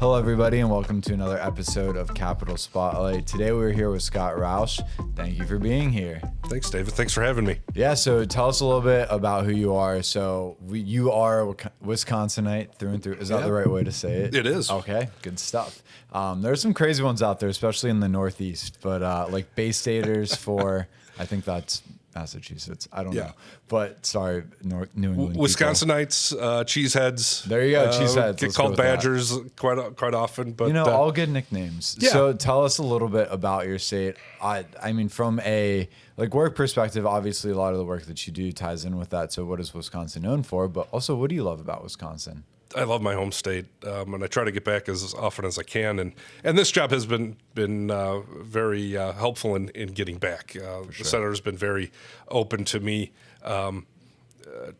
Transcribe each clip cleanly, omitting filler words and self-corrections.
Hello, everybody, and welcome to another episode of Capital Spotlight. Today, we're here with Scott Rausch. Thank you for being here. Thanks, David. Thanks for having me. Yeah, so tell us a little bit about who you are. So you are Wisconsinite through and through. Is that the right way to say it? It is. Okay, good stuff. There's some crazy ones out there, especially in the Northeast, but like Bay Staters for, I think that's Massachusetts. I don't know. But sorry, New England Wisconsinites, cheeseheads. There you go, cheeseheads. Get called Badgers quite often. But all good nicknames. Yeah. So tell us a little bit about your state. I mean, from a work perspective, obviously a lot of the work that you do ties in with that. So what is Wisconsin known for? But also, what do you love about Wisconsin? I love my home state, and I try to get back as often as I can. And this job has been very helpful in getting back. The senator's been very open to me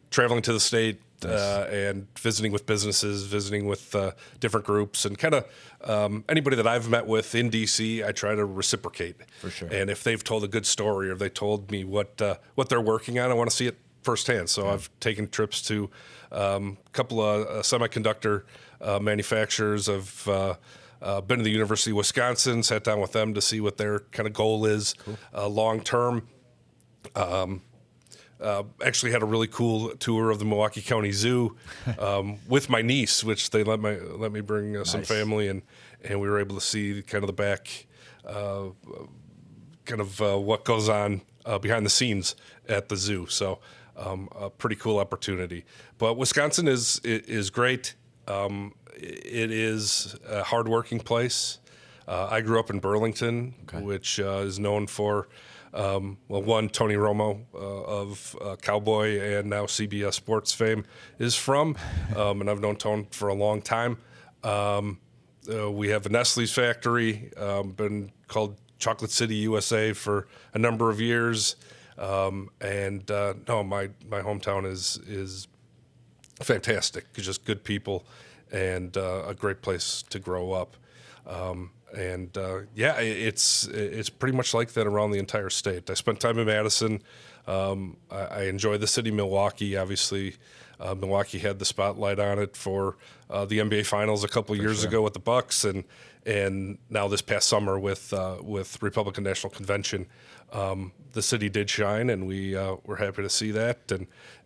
traveling to the state. Nice. And visiting with businesses, visiting with different groups, and kind of anybody that I've met with in D.C., I try to reciprocate. For sure. And if they've told a good story or they told me what they're working on, I want to see it firsthand. So I've taken trips to a couple of semiconductor manufacturers. I've been to the University of Wisconsin, sat down with them to see what their kind of goal is long term. Actually had a really cool tour of the Milwaukee County Zoo with my niece, which they let me bring some family, and we were able to see kind of the back, what goes on behind the scenes at the zoo. So a pretty cool opportunity. But Wisconsin is great. It is a hardworking place. I grew up in Burlington, which is known for. One, Tony Romo of Cowboy and now CBS Sports fame is from, and I've known Tone for a long time. We have a Nestle's factory, been called Chocolate City, USA for a number of years. My hometown is fantastic, just good people and a great place to grow up. It's pretty much like that around the entire state. I spent time in Madison. I enjoy the city of Milwaukee. Obviously, Milwaukee had the spotlight on it for the NBA Finals a couple of years ago with the Bucks, and now this past summer with Republican National Convention, the city did shine, and we were happy to see that,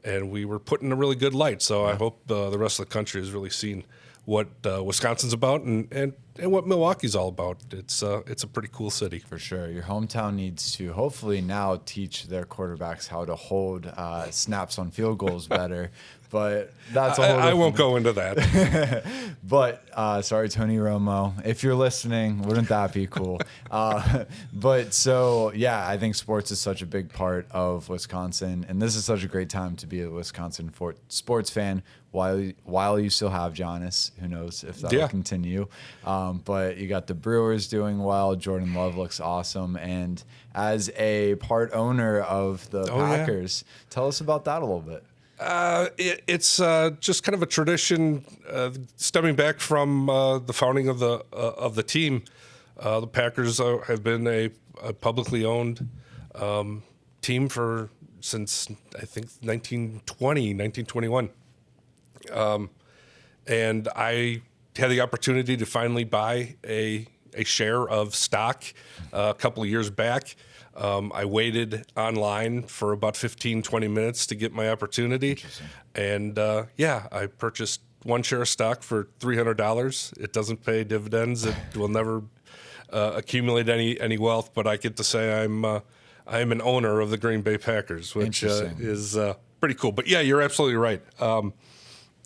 and we were put in a really good light. So I hope the rest of the country has really seen what Wisconsin's about and what Milwaukee's all about. It's a pretty cool city. For sure. Your hometown needs to hopefully now teach their quarterbacks how to hold snaps on field goals better. But that's a whole I won't go into that. But sorry, Tony Romo, if you're listening, wouldn't that be cool? I think sports is such a big part of Wisconsin, and this is such a great time to be a Wisconsin sports fan while you still have Giannis. Who knows if that will continue. But you got the Brewers doing well. Jordan Love looks awesome. And as a part owner of the Packers, tell us about that a little bit. It's just kind of a tradition stemming back from the founding of the team. The Packers have been a publicly owned team since I think 1921. And I had the opportunity to finally buy a share of stock a couple of years back. I waited online for about 15, 20 minutes to get my opportunity. And I purchased one share of stock for $300. It doesn't pay dividends. It will never accumulate any wealth, but I get to say I am an owner of the Greenbay Packers, which is pretty cool. But yeah, you're absolutely right.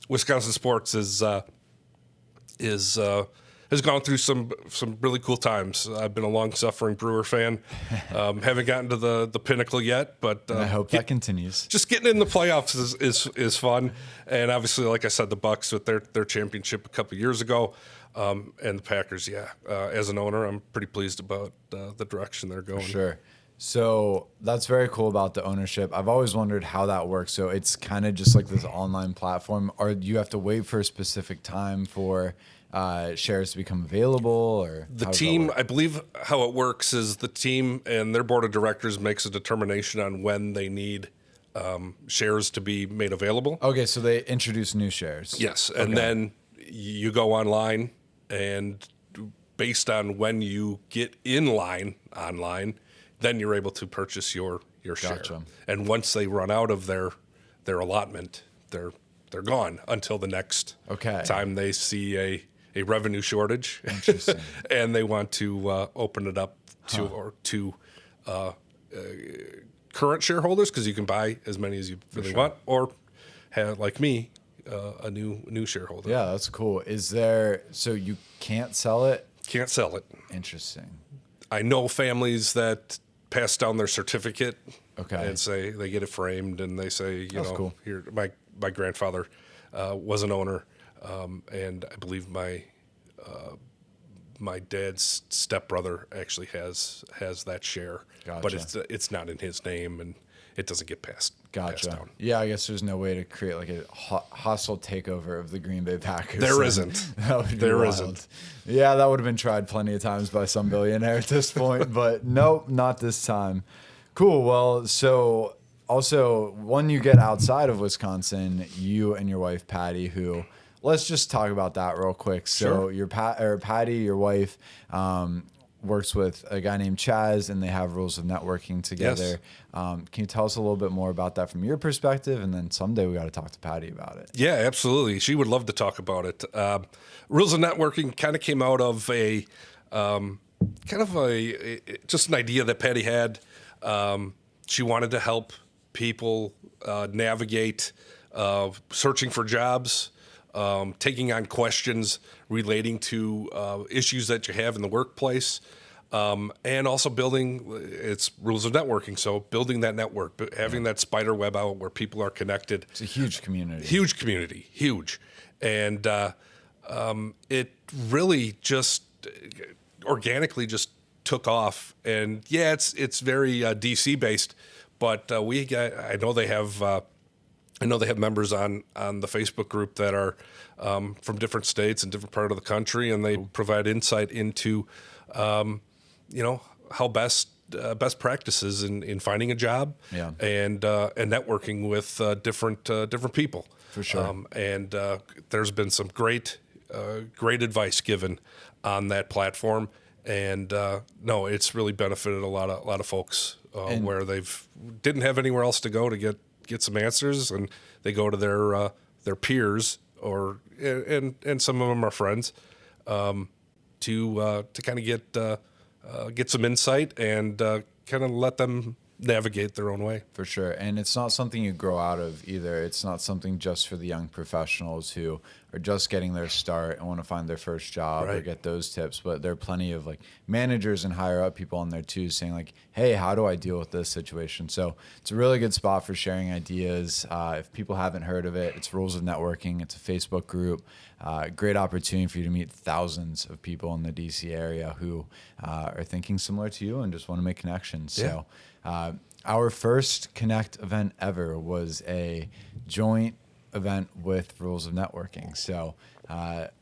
Wisconsin sports has gone through some really cool times. I've been a long-suffering Brewer fan. Haven't gotten to the pinnacle yet, but I hope that continues. Just getting in the playoffs is fun, and obviously, like I said, the Bucks with their championship a couple of years ago, and the Packers. As an owner, I'm pretty pleased about the direction they're going. For sure. So that's very cool about the ownership. I've always wondered how that works. So it's kind of just like this online platform, or do you have to wait for a specific time for shares to become available? Or the team, I believe how it works is the team and their board of directors makes a determination on when they need shares to be made available. Okay, so they introduce new shares. Yes, and then you go online and based on when you get in line online, then you're able to purchase your share. Gotcha. And once they run out of their allotment, they're gone until the next time they see a revenue shortage. Interesting. And they want to open it up to current shareholders, because you can buy as many as you really want, or have, like me, a new shareholder. Yeah, that's cool. So you can't sell it? Can't sell it. Interesting. I know families that pass down their certificate and say they get it framed, and they say, cool. Here, my grandfather was an owner, and I believe my dad's stepbrother actually has that share, but it's not in his name, and it doesn't get passed down. Yeah, I guess there's no way to create like a hostile takeover of the Greenbay Packers. There isn't. There isn't. Yeah, that would have been tried plenty of times by some billionaire at this point, but nope, not this time. Cool. Well, so also when you get outside of Wisconsin, you and your wife Patti, who let's just talk about that real quick. So your Patti, your wife, works with a guy named Chaz, and they have Rules of Networking together. Yes. Can you tell us a little bit more about that from your perspective? And then someday we got to talk to Patti about it. Yeah, absolutely. She would love to talk about it. Rules of Networking kind of came out of just an idea that Patti had. She wanted to help people navigate searching for jobs, taking on questions relating to issues that you have in the workplace, and also building its Rules of Networking. So building that network, having that spider web out where people are connected. It's a huge community. Huge. And it really just organically just took off. And yeah, it's very DC based, but I know they have members on the Facebook group that are from different states and different part of the country, and they provide insight into, how best practices in finding a job, and networking with different people. For sure. And there's been some great advice given on that platform, and it's really benefited a lot of folks where they've didn't have anywhere else to go to get some answers, and they go to their peers and some of them are friends to kind of get some insight and kind of let them navigate their own way. For sure. And it's not something you grow out of either. It's not something just for the young professionals who are just getting their start and want to find their first job or get those tips. But there are plenty of like managers and higher up people on there too saying like, hey, how do I deal with this situation? So it's a really good spot for sharing ideas. If people haven't heard of it, it's Rules of Networking. It's a Facebook group. Great opportunity for you to meet thousands of people in the DC area who are thinking similar to you and just want to make connections. Yeah. So our first Connect event ever was a joint event with Rules of Networking. So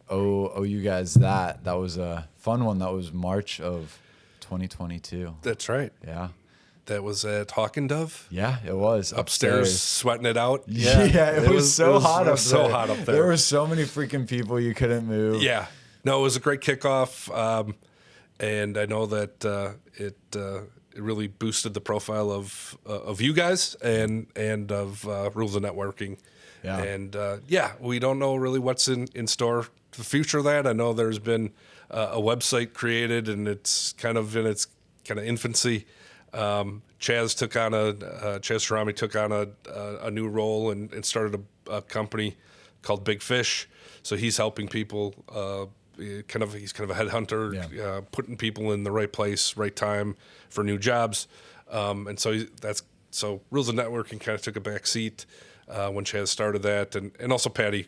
you guys that was a fun one. That was March of 2022. That's right. Yeah. That was at Hawk and Dove. Yeah, it was upstairs sweating it out. Yeah, it was so hot up there. So hot up there. There were so many freaking people you couldn't move. Yeah, no, it was a great kickoff, and I know that it really boosted the profile of you guys and of Rules of Networking. Yeah. And we don't know really what's in store for the future of that. I know there's been a website created, and it's kind of in its kind of infancy. Chaz Sharami took on a new role and started a company called Big Fish. So he's helping people. He's kind of a headhunter, putting people in the right place, right time for new jobs. And so Rules of Networking kind of took a back seat when Chaz started that, and also Patti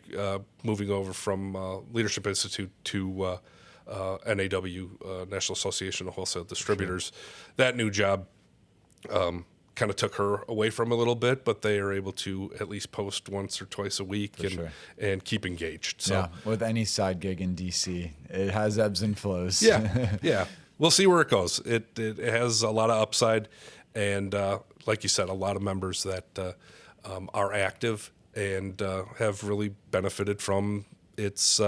moving over from Leadership Institute to NAW, National Association of Wholesale Distributors. Sure. That new job kind of took her away from a little bit, but they are able to at least post once or twice a week and keep engaged. So, with any side gig in DC, it has ebbs and flows. Yeah. We'll see where it goes. It has a lot of upside, and like you said, a lot of members that are active and have really benefited from its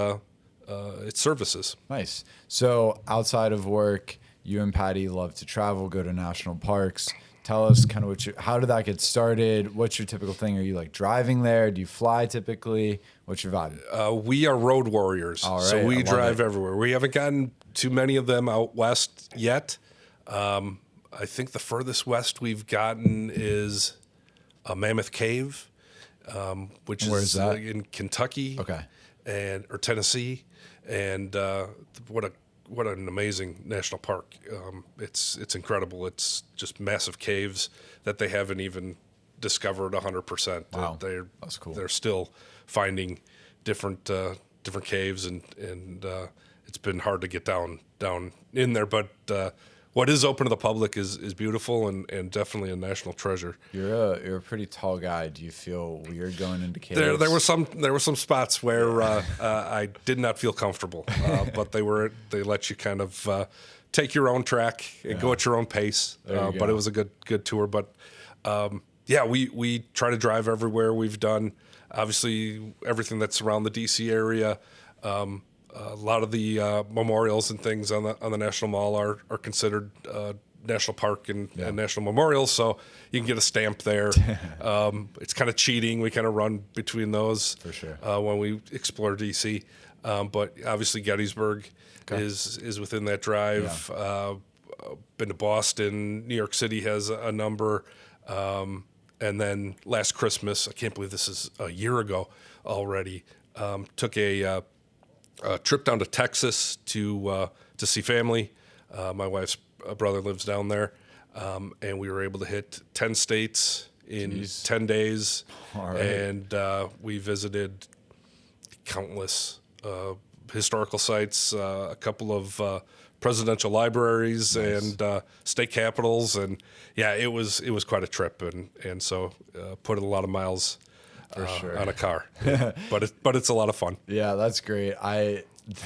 its services. Nice. So outside of work, you and Patti love to travel, go to national parks. Tell us kind of how did that get started? What's your typical thing? Are you like driving there? Do you fly typically? What's your vibe? We are road warriors, All right, so I we love drive it. everywhere. We haven't gotten too many of them out west yet. I think the furthest west we've gotten is a Mammoth Cave, which Where is is that? in Kentucky, Okay. or Tennessee, and what an amazing national park! It's incredible. It's just massive caves that they haven't even discovered 100%. Wow, that's cool. They're still finding different caves, and it's been hard to get down in there, but. What is open to the public is beautiful and definitely a national treasure. You're a pretty tall guy. Do you feel weird going into caves? There were some spots where I did not feel comfortable, but they let you kind of take your own track and go at your own pace. But it was a good tour. But we try to drive everywhere. We've done obviously everything that's around the DC area. A lot of the memorials and things on the National Mall are considered national park and national memorials, so you can get a stamp there. It's kind of cheating. We kind of run between those for sure when we explore DC. But obviously Gettysburg is within that drive. Yeah. Been to Boston. New York City has a number. And then last Christmas, I can't believe this is a year ago already, took a trip down to Texas to see family. My wife's brother lives down there, and we were able to hit 10 states in 10 days. All right. And we visited countless historical sites, a couple of presidential libraries, nice. And state capitals, and it was quite a trip, and so put a lot of miles. For sure. On a car, but it's a lot of fun. Yeah, that's great.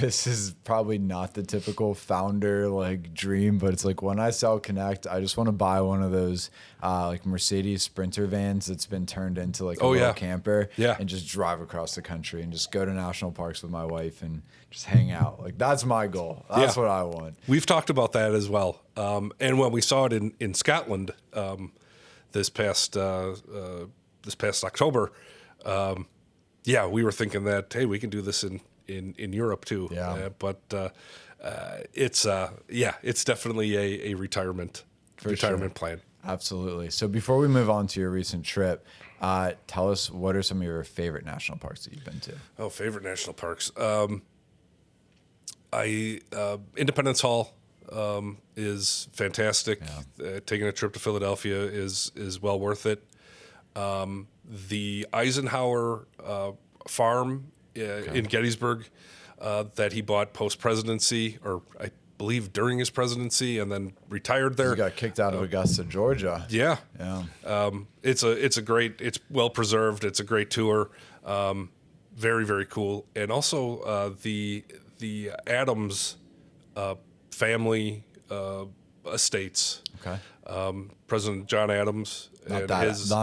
This is probably not the typical founder like dream, but it's like when I sell Connect, I just want to buy one of those like Mercedes Sprinter vans that's been turned into like a little camper, and just drive across the country and just go to national parks with my wife and just hang out. Like that's my goal. That's what I want. We've talked about that as well. And when we saw it in Scotland this past October. We were thinking that, hey, we can do this in Europe too. Yeah. But it's definitely a retirement plan. Absolutely. So before we move on to your recent trip, tell us what are some of your favorite national parks that you've been to? Oh, favorite national parks. Independence Hall is fantastic. Yeah. Taking a trip to Philadelphia is well worth it. The Eisenhower farm in Gettysburg that he bought post-presidency, or I believe during his presidency, and then retired there. He got kicked out of Augusta, Georgia. Yeah. It's well preserved. It's a great tour. Very, very cool. And also the Adams family estates. Okay. President John Adams. Not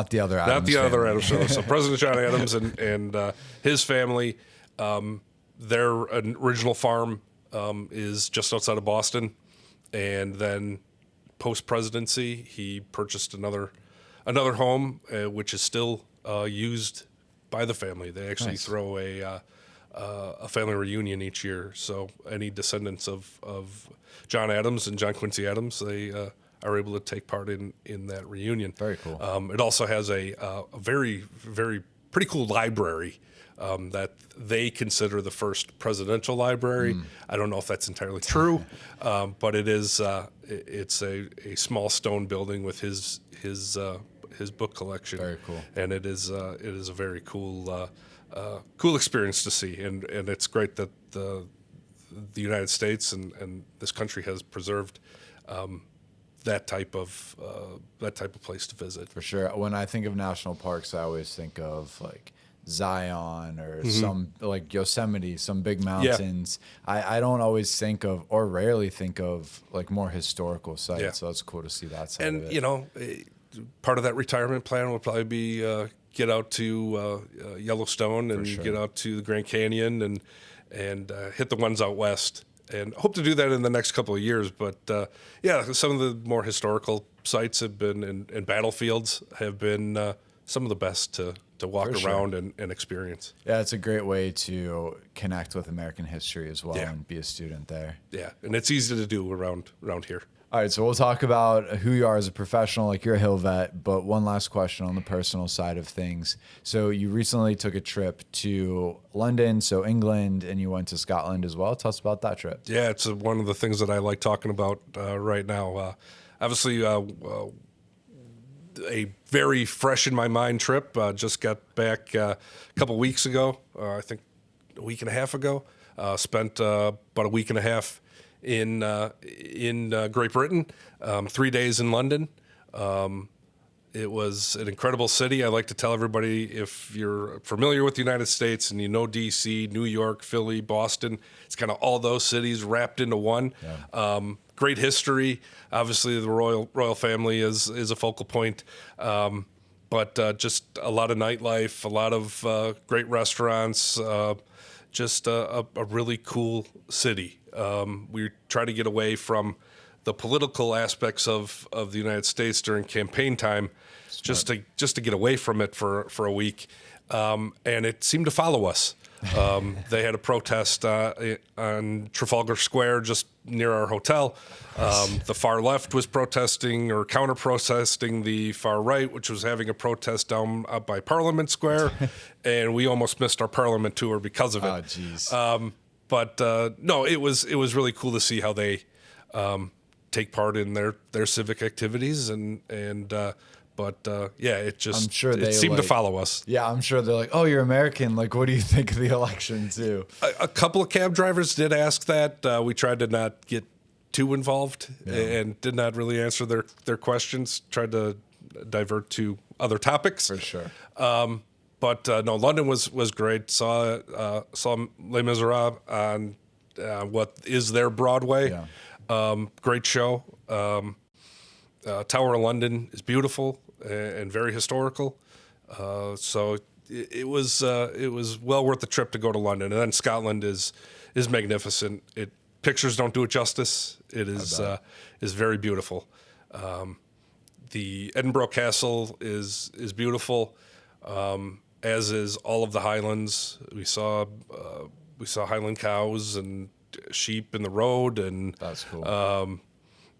the other Adams. Not the other Adams. So President John Adams and his family, their original farm is just outside of Boston, and then post-presidency, he purchased another home, which is still used by the family. They actually throw a family reunion each year. So any descendants of John Adams and John Quincy Adams, they are able to take part in that reunion. Very cool. It also has a very, very pretty cool library that they consider the first presidential library. I don't know if that's entirely true, but it is. It's a small stone building with his book collection. Very cool. And it is a very cool experience to see, and it's great that the United States and this country has preserved that type of place to visit. For sure. When I think of national parks, I always think of like Zion or some like Yosemite, some big mountains. I don't always think of, or rarely think of, like more historical sites. Yeah. So it's cool to see that side of it. And part of that retirement plan will probably be get out to Yellowstone and get out to the Grand Canyon and hit the ones out west. And hope to do that in the next couple of years. But yeah, some of the more historical sites have been, and battlefields have been some of the best to walk around and experience. Yeah, it's a great way to connect with American history as well, Yeah. and be a student there. Yeah, and it's easy to do around here. All right, so we'll talk about who you are as a professional, like you're a Hill vet, but one last question on the personal side of things. So you recently took a trip to London, so England, and you went to Scotland as well. Tell us about that trip. Yeah, it's one of the things that I like talking about right now. Obviously, a very fresh in my mind trip. Just got back a couple weeks ago, I think a week and a half ago. Spent about a week and a half in Great Britain, 3 days in London. It was an incredible city. I like to tell everybody, if you're familiar with the United States and you know D.C., New York, Philly, Boston, it's kind of all those cities wrapped into one. Yeah. Great history. Obviously, the royal family is a focal point. But just a lot of nightlife, a lot of great restaurants, just a really cool city. We try to get away from the political aspects of the United States during campaign time, just to get away from it for a week, and it seemed to follow us. They had a protest on Trafalgar Square just near our hotel. The far left was protesting or counter-protesting the far right, which was having a protest down out by Parliament Square, and we almost missed our Parliament tour because of it. Oh, jeez. But no, it was really cool to see how they take part in their civic activities, but yeah, it just, I'm sure it seemed to follow us. Yeah, I'm sure they're like, oh, you're American. Like, what do you think of the election, too? A couple of cab drivers did ask that. We tried to not get too involved and did not really answer their questions, tried to divert to other topics. For sure. But no, London was great. Saw Les Miserables on what is their Broadway. Yeah. Great show. Tower of London is beautiful and very historical. So it was well worth the trip to go to London. And then Scotland is magnificent. Pictures don't do it justice. It is very beautiful. The Edinburgh Castle is beautiful. As is all of the Highlands. We saw Highland cows and sheep in the road, and that's cool.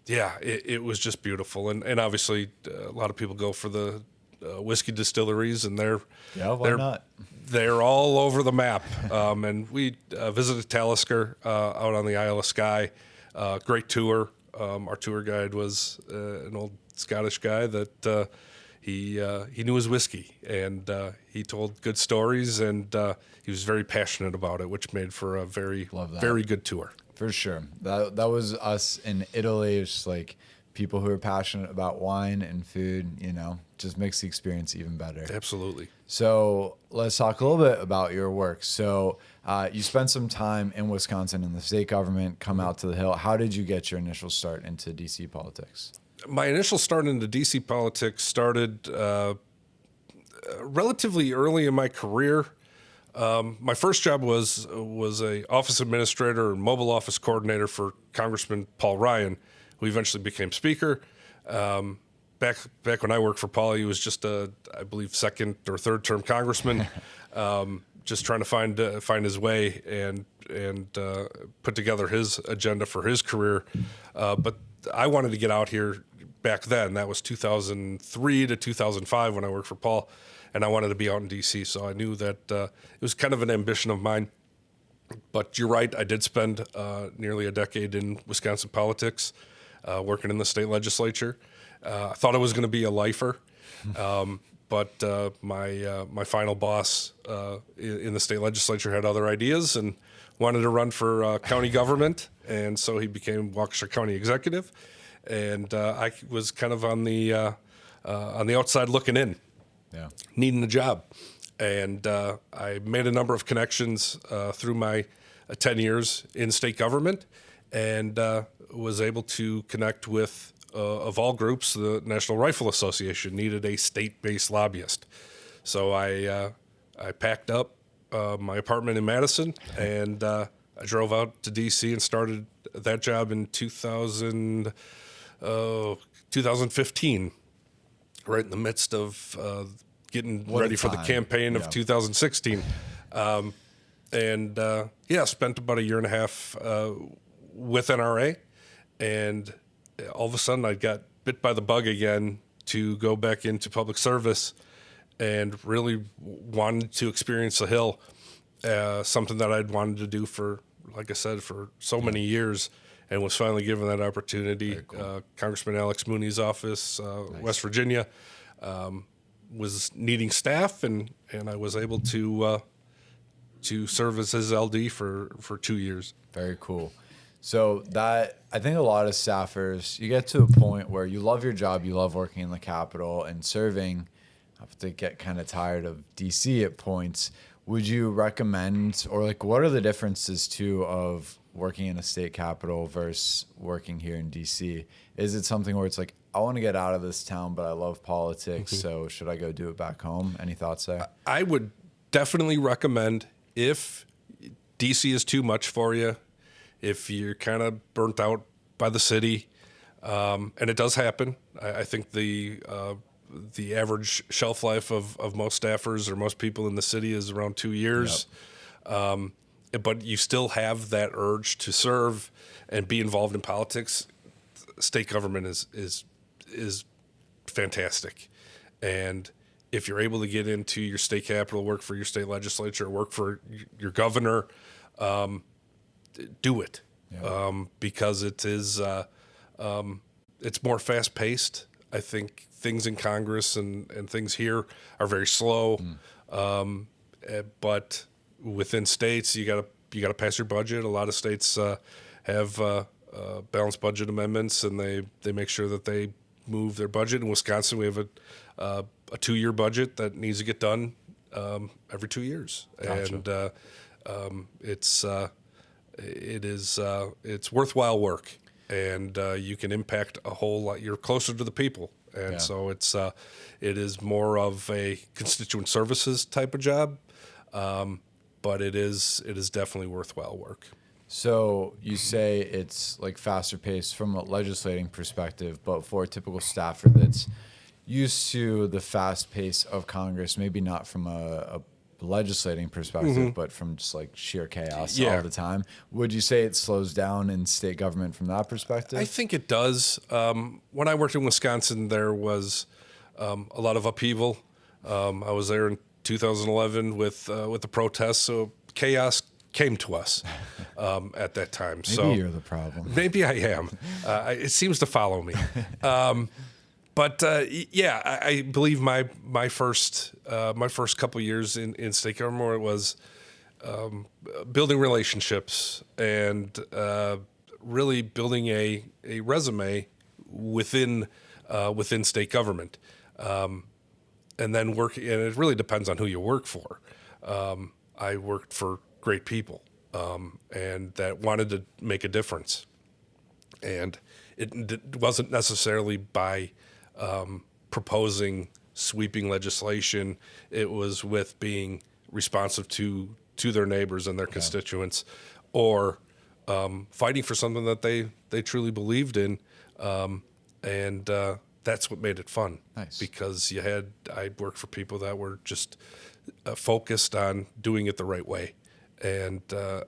Yeah, it was just beautiful, and obviously a lot of people go for the whiskey distilleries, and they're not? They're all over the map. And we visited Talisker out on the Isle of Skye. Great tour. Our tour guide was an old Scottish guy that. He knew his whiskey, and he told good stories, and he was very passionate about it, which made for a very good tour. For sure. That was us in Italy. It's just like people who are passionate about wine and food, just makes the experience even better. Absolutely. So let's talk a little bit about your work. So you spent some time in Wisconsin in the state government, come out to the Hill. How did you get your initial start into DC politics? My initial start into DC politics started relatively early in my career. My first job was a office administrator and mobile office coordinator for Congressman Paul Ryan, who eventually became Speaker. Back when I worked for Paul, he was just I believe, second or third term congressman, just trying to find his way and put together his agenda for his career. But I wanted to get out here back then. That was 2003 to 2005 when I worked for Paul, and I wanted to be out in D.C., so I knew that it was kind of an ambition of mine. But you're right, I did spend nearly a decade in Wisconsin politics, working in the state legislature. I thought I was going to be a lifer, but my final boss in the state legislature had other ideas and wanted to run for county government, and so he became Waukesha County executive. And I was kind of on the outside looking in, needing a job. And I made a number of connections through my 10 years in state government, and was able to connect with, of all groups, the National Rifle Association needed a state-based lobbyist. So I packed up, my apartment in Madison, and I drove out to D.C. and started that job in 2015, right in the midst of getting What a ready for the time. campaign of Yeah. 2016. Spent about a year and a half with NRA, and all of a sudden I got bit by the bug again to go back into public service, and really wanted to experience the Hill, something that I'd wanted to do for, like I said, for so many years, and was finally given that opportunity. Cool. Congressman Alex Mooney's office, West Virginia, was needing staff, and I was able to serve as his LD for 2 years. Very cool. So that, I think a lot of staffers, you get to a point where you love your job, you love working in the Capitol and serving, have to get kind of tired of DC at points. Would you recommend, or like, what are the differences too of working in a state capitol versus working here in DC? Is it something where it's like, I want to get out of this town, but I love politics, so should I go do it back home? Any thoughts there? I would definitely recommend, if DC is too much for you, if you're kind of burnt out by the city, and it does happen. I think the average shelf life of most staffers or most people in the city is around 2 years. Yep. But you still have that urge to serve and be involved in politics. State government is fantastic, and if you're able to get into your state capital, work for your state legislature, work for your governor, do it. Yeah. Because it is it's more fast paced. I think things in Congress and things here are very slow, but within states you gotta pass your budget. A lot of states have balanced budget amendments, and they make sure that they move their budget. In Wisconsin, we have a 2-year budget that needs to get done every 2 years. Gotcha. And it's worthwhile work, and you can impact a whole lot. You're closer to the people, and so it is more of a constituent services type of job, but it is definitely worthwhile work. So you say it's like faster paced from a legislating perspective, but for a typical staffer that's used to the fast pace of Congress, maybe not from a legislating perspective, but from just like sheer chaos all the time, would you say it slows down in state government from that perspective? I think it does. When I worked in Wisconsin, there was a lot of upheaval. I was there in 2011 with the protests, so chaos came to us at that time. Maybe you're the problem. Maybe I am. It seems to follow me. But I believe my first couple years in state government was building relationships and really building a resume within state government, and then working. And it really depends on who you work for. I worked for great people, and that wanted to make a difference, and it wasn't necessarily by proposing sweeping legislation. It was with being responsive to their neighbors and their constituents, or fighting for something that they truly believed in, and that's what made it fun. Nice. Because I worked for people that were just focused on doing it the right way, and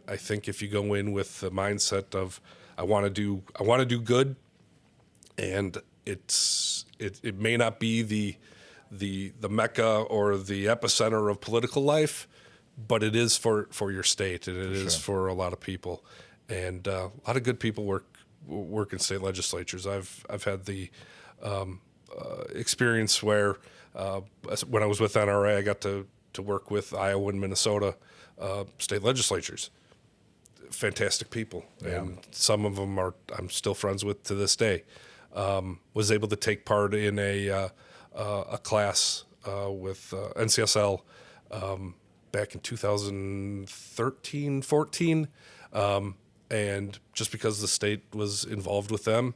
I think if you go in with the mindset of I want to do good, and it may not be the mecca or the epicenter of political life, but it is for your state, and it is for a lot of people, and a lot of good people work in state legislatures. I've had the experience where when I was with NRA, I got to work with Iowa and Minnesota state legislatures. Fantastic people, and some of them I'm still friends with to this day. Was able to take part in a class with NCSL back in 2013, 14, and just because the state was involved with them,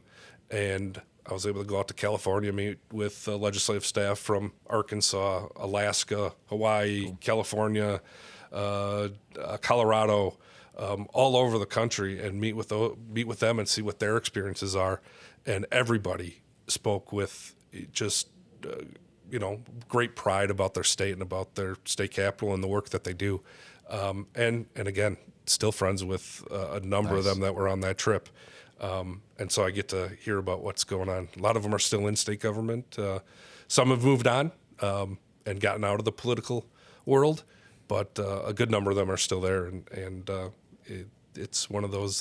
and I was able to go out to California, meet with legislative staff from Arkansas, Alaska, Hawaii, California, Colorado, all over the country, and meet with them and see what their experiences are. And everybody spoke with just great pride about their state and about their state capital and the work that they do. And again, still friends with a number of them that were on that trip. And so I get to hear about what's going on. A lot of them are still in state government. Some have moved on and gotten out of the political world, but a good number of them are still there. And it's one of those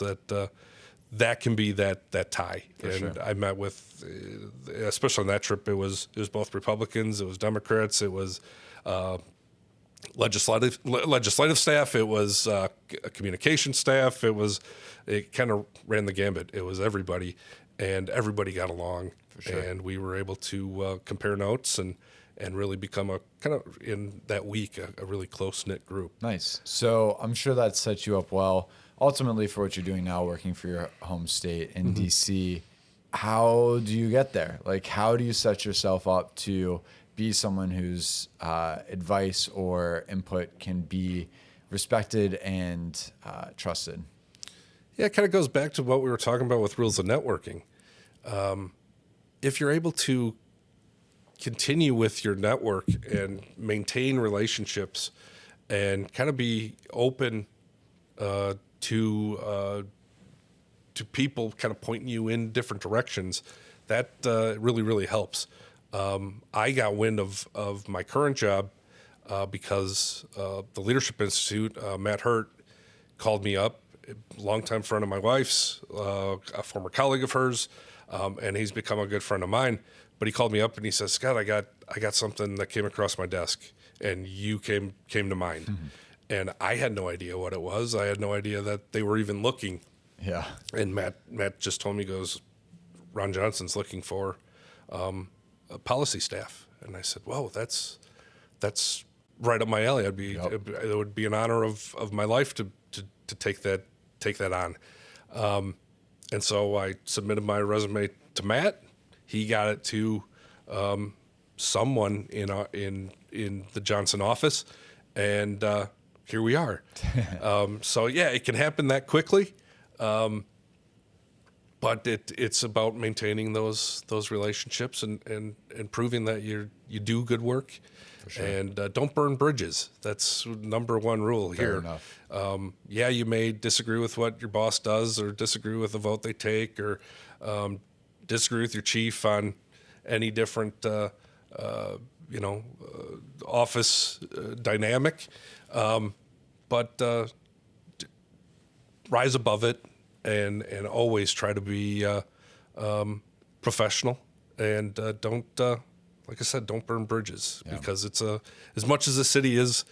that can be that tie. For and sure. I met with, especially on that trip, it was both Republicans, it was Democrats, it was legislative staff, it was communication staff, it kind of ran the gambit. It was everybody, and everybody got along. For sure. And we were able to compare notes and really become a kind of, in that week, a really close-knit group. Nice. So I'm sure that sets you up well, ultimately, for what you're doing now, working for your home state in DC. How do you get there? Like, how do you set yourself up to be someone whose advice or input can be respected and trusted? Yeah, it kind of goes back to what we were talking about with rules of networking. If you're able to continue with your network and maintain relationships and kind of be open to people kind of pointing you in different directions, that really, really helps. I got wind of my current job because the Leadership Institute, Matt Hurt, called me up, a longtime friend of my wife's, a former colleague of hers, and he's become a good friend of mine. But he called me up and he says, "Scott, I got something that came across my desk, and you came to mind." Mm-hmm. And I had no idea what it was. I had no idea that they were even looking. Yeah. And Matt just told me, goes, "Ron Johnson's looking for a policy staff." And I said, "Whoa, that's right up my alley. It would be an honor of my life to take that on." And so I submitted my resume to Matt. He got it to someone in the Johnson office, and here we are. So yeah, it can happen that quickly, but it's about maintaining those relationships and proving that you do good work. For sure. And don't burn bridges. That's number one rule Fair here. enough. Yeah, you may disagree with what your boss does, or disagree with the vote they take, or disagree with your chief on any different, office dynamic. But rise above it and always try to be professional, and don't, like I said, don't burn bridges. Yeah. Because it's as much as the city is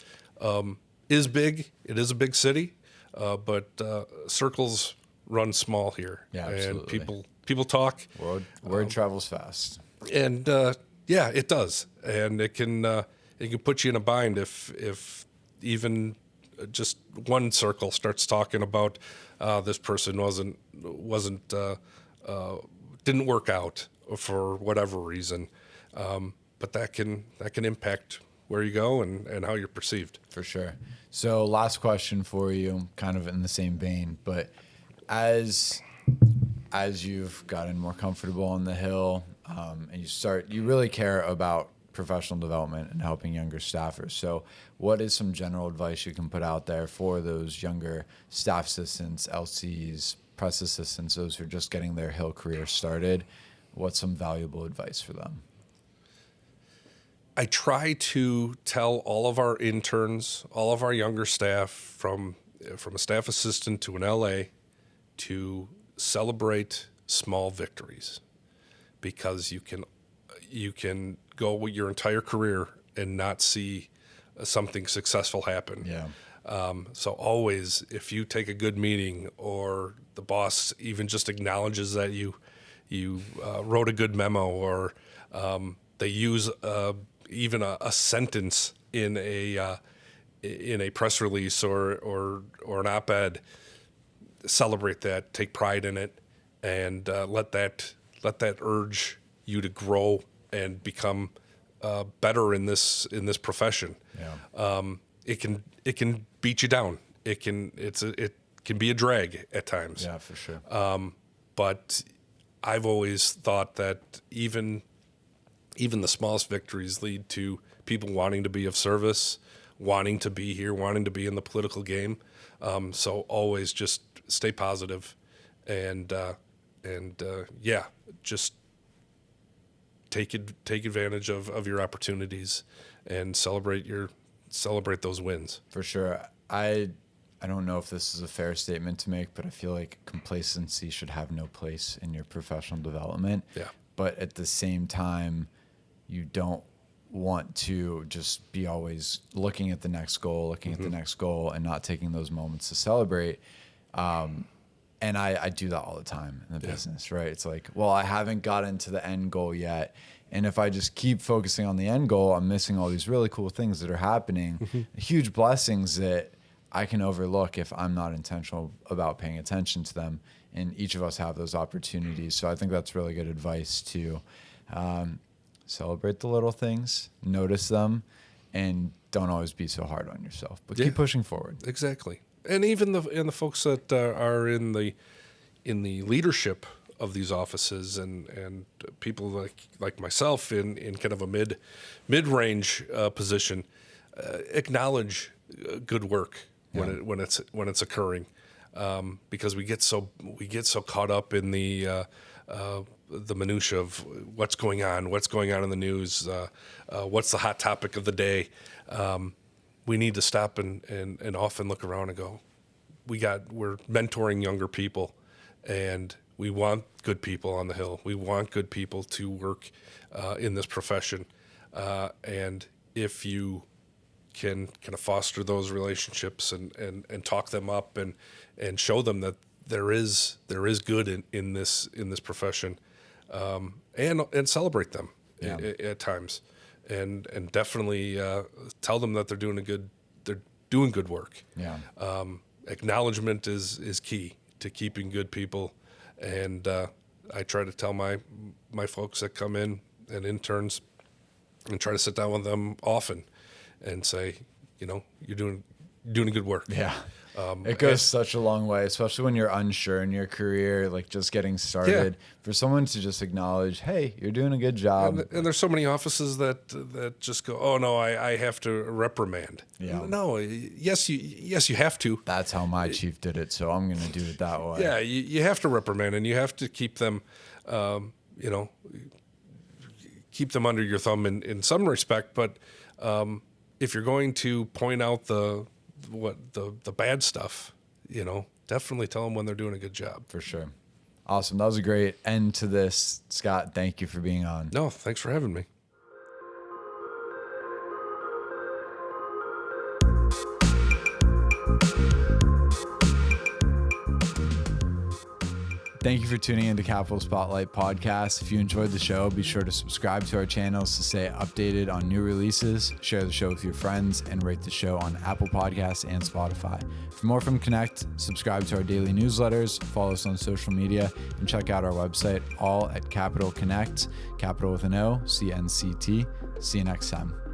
big, it is a big city, but circles run small here. Yeah, absolutely. And people talk. Word travels fast. And yeah, it does, and it can put you in a bind if even just one circle starts talking about this person didn't work out for whatever reason, but that can impact where you go and how you're perceived. For sure. So last question for you, kind of in the same vein, but as you've gotten more comfortable on the Hill, and you really care about professional development and helping younger staffers. So what is some general advice you can put out there for those younger staff assistants, LCs, press assistants, those who are just getting their Hill career started? What's some valuable advice for them? I try to tell all of our interns, all of our younger staff, from a staff assistant to an LA, to celebrate small victories, because you can go your entire career and not see something successful happen. Yeah. So always, if you take a good meeting, or the boss even just acknowledges that you wrote a good memo, or they use even a sentence in a press release or an op-ed, celebrate that, take pride in it, and let that urge you to grow and become better in this profession. Yeah. it can beat you down. It can be a drag at times. Yeah, for sure. But I've always thought that even the smallest victories lead to people wanting to be of service, wanting to be here, wanting to be in the political game. So always just stay positive, and just take advantage of your opportunities and celebrate those wins. For sure. I don't know if this is a fair statement to make, but I feel like complacency should have no place in your professional development. Yeah. But at the same time, you don't want to just be always looking at the next goal, and not taking those moments to celebrate. And I do that all the time in the business, right? It's like, well, I haven't gotten to the end goal yet. And if I just keep focusing on the end goal, I'm missing all these really cool things that are happening, huge blessings that I can overlook if I'm not intentional about paying attention to them. And each of us have those opportunities. So I think that's really good advice to celebrate the little things, notice them, and don't always be so hard on yourself, but keep pushing forward. Exactly. And even the folks that are in the leadership of these offices, and people like myself in kind of a mid-range position, acknowledge good work when it's occurring, because we get so caught up in the minutia of what's going on in the news, what's the hot topic of the day. We need to stop and often look around and go, we're mentoring younger people, and we want good people on the Hill. We want good people to work in this profession. And if you can kind of foster those relationships and talk them up and show them that there is good in this profession, and celebrate them at times, and definitely tell them that they're doing good work. Yeah. Acknowledgement is key to keeping good people, and I try to tell my folks that come in and interns, and try to sit down with them often and say, you're doing good work. Yeah. It goes such a long way, especially when you're unsure in your career, like just getting started. Yeah. For someone to just acknowledge, hey, you're doing a good job. And there's so many offices that just go, oh no, I have to reprimand. Yeah. No, yes you have to. That's how my chief did it, so I'm going to do it that way. Yeah, you have to reprimand, and you have to keep them, keep them under your thumb in some respect. But if you're going to point out the bad stuff, definitely tell them when they're doing a good job. For sure. Awesome. That was a great end to this. Scott, thank you for being on. No, thanks for having me. Thank you for tuning into Capital Spotlight Podcast. If you enjoyed the show, be sure to subscribe to our channels to stay updated on new releases, share the show with your friends, and rate the show on Apple Podcasts and Spotify. For more from Connect, subscribe to our daily newsletters, follow us on social media, and check out our website, all at Capital Connect, capital with an O, CNCT. See you next time.